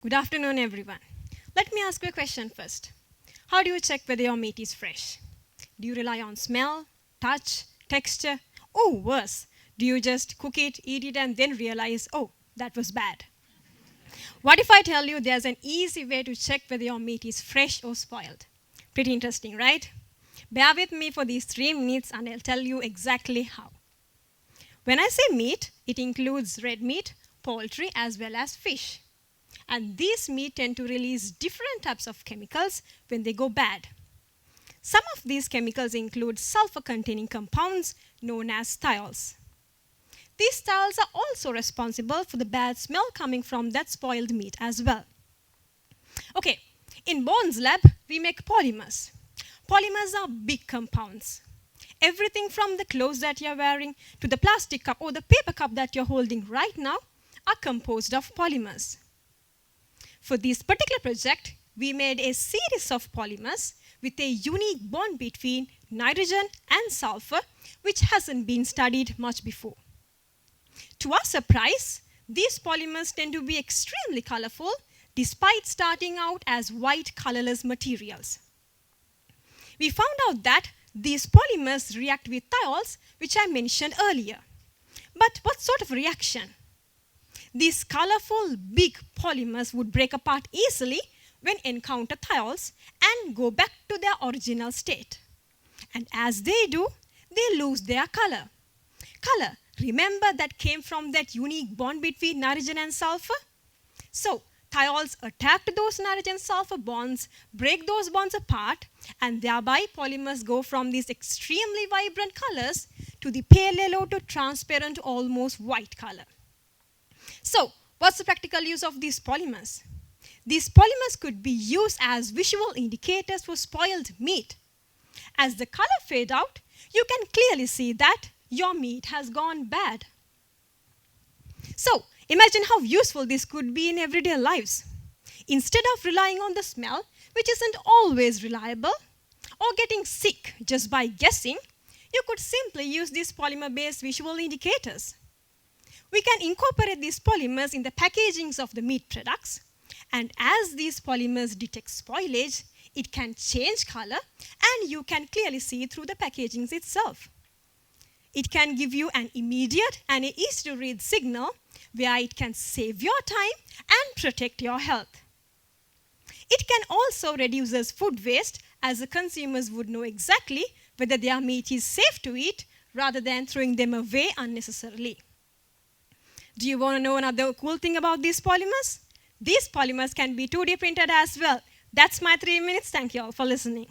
Good afternoon, everyone. Let me ask you a question first. How do you check whether your meat is fresh? Do you rely on smell, touch, texture? Oh, worse, do you just cook it, eat it, and then realize, oh, that was bad? What if I tell you there's an easy way to check whether your meat is fresh or spoiled? Pretty interesting, right? Bear with me for these 3 minutes and I'll tell you exactly how. When I say meat, it includes red meat, poultry, as well as fish. And these meat tend to release different types of chemicals when they go bad. Some of these chemicals include sulfur-containing compounds known as thiols. These thiols are also responsible for the bad smell coming from that spoiled meat as well. Okay, in Bond's lab, we make polymers. Polymers are big compounds. Everything from the clothes that you're wearing to the plastic cup or the paper cup that you're holding right now are composed of polymers. For this particular project, we made a series of polymers with a unique bond between nitrogen and sulfur, which hasn't been studied much before. To our surprise, these polymers tend to be extremely colorful despite starting out as white colorless materials. We found out that these polymers react with thiols, which I mentioned earlier. But what sort of reaction? These colorful, big polymers would break apart easily when encounter thiols and go back to their original state. And as they do, they lose their color. Color, remember, that came from that unique bond between nitrogen and sulfur? So, thiols attack those nitrogen-sulfur bonds, break those bonds apart, and thereby polymers go from these extremely vibrant colors to the pale yellow to transparent, almost white color. So, what's the practical use of these polymers? These polymers could be used as visual indicators for spoiled meat. As the color fades out, you can clearly see that your meat has gone bad. So, imagine how useful this could be in everyday lives. Instead of relying on the smell, which isn't always reliable, or getting sick just by guessing, you could simply use these polymer-based visual indicators. We can incorporate these polymers in the packagings of the meat products, and as these polymers detect spoilage, it can change color and you can clearly see through the packagings itself. It can give you an immediate and easy to read signal where it can save your time and protect your health. It can also reduce food waste, as the consumers would know exactly whether their meat is safe to eat rather than throwing them away unnecessarily. Do you want to know another cool thing about these polymers? These polymers can be 2D printed as well. That's my 3 minutes. Thank you all for listening.